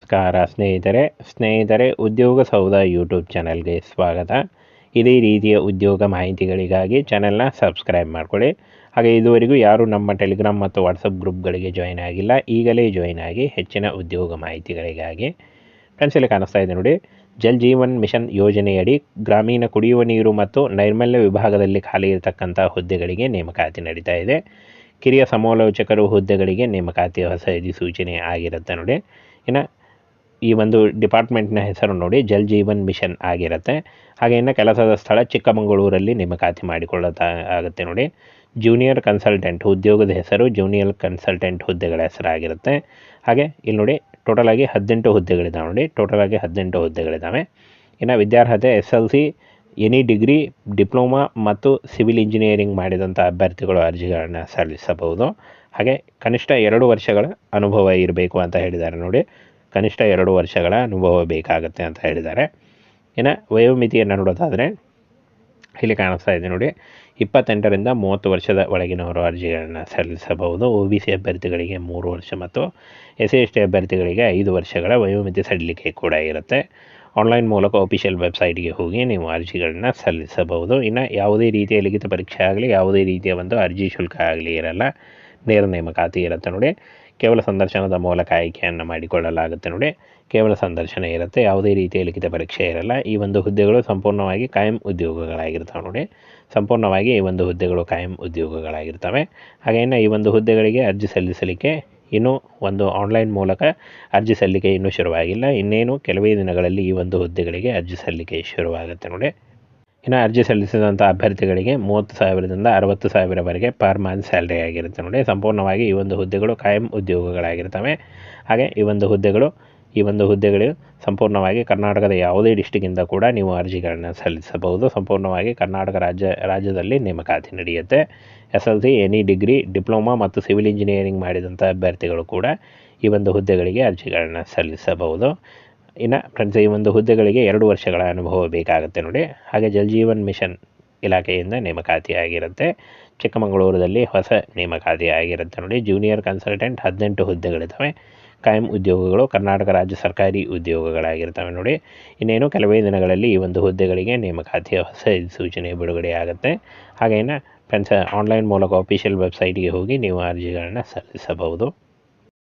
ನಮಸ್ಕಾರ ಸ್ನೇಹಿತರೆ ಉದ್ಯೋಗ ಸೌಧ ಯೂಟ್ಯೂಬ್ ಚಾನಲ್ಗೆ ಸ್ವಾಗತ. ಇದೇ ರೀತಿಯ ಉದ್ಯೋಗ ಮಾಹಿತಿಗಳಿಗಾಗಿ ಚಾನಲ್ನ ಸಬ್ಸ್ಕ್ರೈಬ್ ಮಾಡ್ಕೊಳ್ಳಿ. ಹಾಗೆ ಇದುವರೆಗೂ ಯಾರು ನಮ್ಮ ಟೆಲಿಗ್ರಾಮ್ ಮತ್ತು ವಾಟ್ಸಪ್ ಗ್ರೂಪ್ಗಳಿಗೆ ಜಾಯಿನ್ ಆಗಿಲ್ಲ, ಈಗಲೇ ಜಾಯಿನ್ ಆಗಿ ಹೆಚ್ಚಿನ ಉದ್ಯೋಗ ಮಾಹಿತಿಗಳಿಗಾಗಿ. ಫ್ರೆಂಡ್ಸ್, ಇಲ್ಲಿ ಕಾಣಿಸ್ತಾ ಇದೆ ನೋಡಿ, ಜಲ್ ಜೀವನ್ ಮಿಷನ್ ಯೋಜನೆಯಡಿ ಗ್ರಾಮೀಣ ಕುಡಿಯುವ ನೀರು ಮತ್ತು ನೈರ್ಮಲ್ಯ ವಿಭಾಗದಲ್ಲಿ ಖಾಲಿ ಇರತಕ್ಕಂಥ ಹುದ್ದೆಗಳಿಗೆ ನೇಮಕಾತಿ ನಡೀತಾ ಇದೆ. ಕಿರಿಯ ಸಮಾಲೋಚಕರು ಹುದ್ದೆಗಳಿಗೆ ನೇಮಕಾತಿ ಹೊಸ ಅಧಿಸೂಚನೆ ಆಗಿರುತ್ತೆ ನೋಡಿ. ಇನ್ನು ಈ ಒಂದು ಡಿಪಾರ್ಟ್ಮೆಂಟ್ನ ಹೆಸರು ನೋಡಿ ಜಲ್ ಜೀವನ್ ಮಿಷನ್ ಆಗಿರುತ್ತೆ. ಹಾಗೆ ಇನ್ನು ಕೆಲಸದ ಸ್ಥಳ ಚಿಕ್ಕಮಗಳೂರಲ್ಲಿ ನೇಮಕಾತಿ ಮಾಡಿಕೊಳ್ಳುತ್ತಾ ಆಗುತ್ತೆ ನೋಡಿ. ಜೂನಿಯರ್ ಕನ್ಸಲ್ಟೆಂಟ್ ಉದ್ಯೋಗದ ಹೆಸರು ಜೂನಿಯರ್ ಕನ್ಸಲ್ಟೆಂಟ್ ಹುದ್ದೆಗಳ ಹೆಸರಾಗಿರುತ್ತೆ. ಹಾಗೆ ಇಲ್ಲಿ ನೋಡಿ ಟೋಟಲಾಗಿ 18 ಹುದ್ದೆಗಳಿದ್ದಾವೆ ನೋಡಿ, ಟೋಟಲಾಗಿ 18 ಹುದ್ದೆಗಳಿದ್ದಾವೆ. ಇನ್ನು ವಿದ್ಯಾರ್ಹತೆ SLC, ಎನಿ ಡಿಗ್ರಿ, ಡಿಪ್ಲೊಮಾ ಮತ್ತು ಸಿವಿಲ್ ಇಂಜಿನಿಯರಿಂಗ್ ಮಾಡಿದಂಥ ಅಭ್ಯರ್ಥಿಗಳು ಅರ್ಜಿಗಳನ್ನು ಸಲ್ಲಿಸಬಹುದು. ಹಾಗೆ ಕನಿಷ್ಠ 2 ವರ್ಷಗಳ ಅನುಭವ ಇರಬೇಕು ಅಂತ ಹೇಳಿದ್ದಾರೆ ನೋಡಿ, ಕನಿಷ್ಠ 2 ವರ್ಷಗಳ ಅನುಭವ ಬೇಕಾಗುತ್ತೆ ಅಂತ ಹೇಳಿದ್ದಾರೆ. ಇನ್ನು ವಯೋಮಿತಿಯನ್ನು ನೋಡೋದಾದರೆ ಇಲ್ಲಿ ಕಾಣಿಸ್ತಾ ಇದೆ ನೋಡಿ, 28ರಿಂದ 30 ವರ್ಷದ ಒಳಗಿನವರು ಅರ್ಜಿಗಳನ್ನು ಸಲ್ಲಿಸಬಹುದು. OBC ಅಭ್ಯರ್ಥಿಗಳಿಗೆ 3 ವರ್ಷ ಮತ್ತು SC/ST ಅಭ್ಯರ್ಥಿಗಳಿಗೆ 5 ವರ್ಷಗಳ ವಯೋಮಿತಿ ಸಡಿಲಿಕೆ ಕೂಡ ಇರುತ್ತೆ. ಆನ್ಲೈನ್ ಮೂಲಕ ಅಫಿಷಿಯಲ್ ವೆಬ್ಸೈಟ್ಗೆ ಹೋಗಿ ನೀವು ಅರ್ಜಿಗಳನ್ನ ಸಲ್ಲಿಸಬಹುದು. ಇನ್ನು ಯಾವುದೇ ರೀತಿಯ ಲಿಖಿತ ಪರೀಕ್ಷೆ ಆಗಲಿ, ಯಾವುದೇ ರೀತಿಯ ಒಂದು ಅರ್ಜಿ ಶುಲ್ಕ ಆಗಲಿ ಇರಲ್ಲ, ನೇರ ನೇಮಕಾತಿ ಇರುತ್ತೆ ನೋಡಿ. ಕೇವಲ ಸಂದರ್ಶನದ ಮೂಲಕ ಆಯ್ಕೆಯನ್ನು ಮಾಡಿಕೊಳ್ಳಲಾಗುತ್ತೆ ನೋಡಿ, ಕೇವಲ ಸಂದರ್ಶನ ಇರುತ್ತೆ, ಯಾವುದೇ ರೀತಿಯ ಲಿಖಿತ ಪರೀಕ್ಷೆ ಇರಲ್ಲ. ಈ ಒಂದು ಹುದ್ದೆಗಳು ಸಂಪೂರ್ಣವಾಗಿ ಕಾಯಂ ಉದ್ಯೋಗಗಳಾಗಿರ್ತವೆ ನೋಡಿ, ಸಂಪೂರ್ಣವಾಗಿ ಈ ಒಂದು ಹುದ್ದೆಗಳು ಕಾಯಂ ಉದ್ಯೋಗಗಳಾಗಿರ್ತವೆ. ಹಾಗೆಯೇ ಈ ಒಂದು ಹುದ್ದೆಗಳಿಗೆ ಅರ್ಜಿ ಸಲ್ಲಿಸಲಿಕ್ಕೆ ಇನ್ನೂ ಒಂದು ಆನ್ಲೈನ್ ಮೂಲಕ ಅರ್ಜಿ ಸಲ್ಲಿಕೆ ಇನ್ನೂ ಶುರುವಾಗಿಲ್ಲ. ಇನ್ನೇನು ಕೆಲವೇ ದಿನಗಳಲ್ಲಿ ಈ ಒಂದು ಹುದ್ದೆಗಳಿಗೆ ಅರ್ಜಿ ಸಲ್ಲಿಕೆ ಶುರುವಾಗುತ್ತೆ ನೋಡಿ. ಇನ್ನು ಅರ್ಜಿ ಸಲ್ಲಿಸಿದಂಥ ಅಭ್ಯರ್ಥಿಗಳಿಗೆ 30,000ದಿಂದ 60,000ವರೆಗೆ ಪರ್ ಮಂತ್ ಸ್ಯಾಲ್ರಿ ಆಗಿರುತ್ತೆ ನೋಡಿ. ಸಂಪೂರ್ಣವಾಗಿ ಈ ಒಂದು ಹುದ್ದೆಗಳು ಕಾಯಂ ಉದ್ಯೋಗಗಳಾಗಿರ್ತವೆ. ಹಾಗೆ ಈ ಒಂದು ಹುದ್ದೆಗಳು ಸಂಪೂರ್ಣವಾಗಿ ಕರ್ನಾಟಕದ ಯಾವುದೇ ಡಿಸ್ಟಿಕ್ಕಿಂದ ಕೂಡ ನೀವು ಅರ್ಜಿಗಳನ್ನು ಸಲ್ಲಿಸಬಹುದು. ಸಂಪೂರ್ಣವಾಗಿ ಕರ್ನಾಟಕ ರಾಜ್ಯದಲ್ಲಿ ನೇಮಕಾತಿ ನಡೆಯುತ್ತೆ. SLC, ಎನಿ ಡಿಗ್ರಿ, ಡಿಪ್ಲೊಮಾ ಮತ್ತು ಸಿವಿಲ್ ಇಂಜಿನಿಯರಿಂಗ್ ಮಾಡಿದಂಥ ಅಭ್ಯರ್ಥಿಗಳು ಕೂಡ ಈ ಒಂದು ಹುದ್ದೆಗಳಿಗೆ ಅರ್ಜಿಗಳನ್ನು ಸಲ್ಲಿಸಬಹುದು. ಇನ್ನು ಫ್ರೆಂಡ್ಸ್, ಈ ಒಂದು ಹುದ್ದೆಗಳಿಗೆ 2 ವರ್ಷಗಳ ಅನುಭವ ಬೇಕಾಗುತ್ತೆ ನೋಡಿ. ಹಾಗೆ ಜಲ್ ಜೀವನ್ ಮಿಷನ್ ಇಲಾಖೆಯಿಂದ ನೇಮಕಾತಿ ಆಗಿರುತ್ತೆ. ಚಿಕ್ಕಮಗಳೂರಲ್ಲಿ ಹೊಸ ನೇಮಕಾತಿ ಆಗಿರುತ್ತೆ ನೋಡಿ. Junior consultant 18 ಹುದ್ದೆಗಳಿದ್ದಾವೆ. ಕಾಯಂ ಉದ್ಯೋಗಗಳು ಕರ್ನಾಟಕ ರಾಜ್ಯ ಸರ್ಕಾರಿ ಉದ್ಯೋಗಗಳಾಗಿರ್ತವೆ ನೋಡಿ. ಇನ್ನೇನು ಕೆಲವೇ ದಿನಗಳಲ್ಲಿ ಈ ಒಂದು ಹುದ್ದೆಗಳಿಗೆ ನೇಮಕಾತಿಯ ಹೊಸ ಸೂಚನೆ ಬಿಡುಗಡೆ ಆಗುತ್ತೆ. ಹಾಗೆಯೇ ಫ್ರೆಂಡ್ಸ್, ಆನ್ಲೈನ್ ಮೂಲಕ ಅಫಿಷಿಯಲ್ ವೆಬ್ಸೈಟ್ಗೆ ಹೋಗಿ ನೀವು ಅರ್ಜಿಗಳನ್ನು ಸಲ್ಲಿಸಬಹುದು.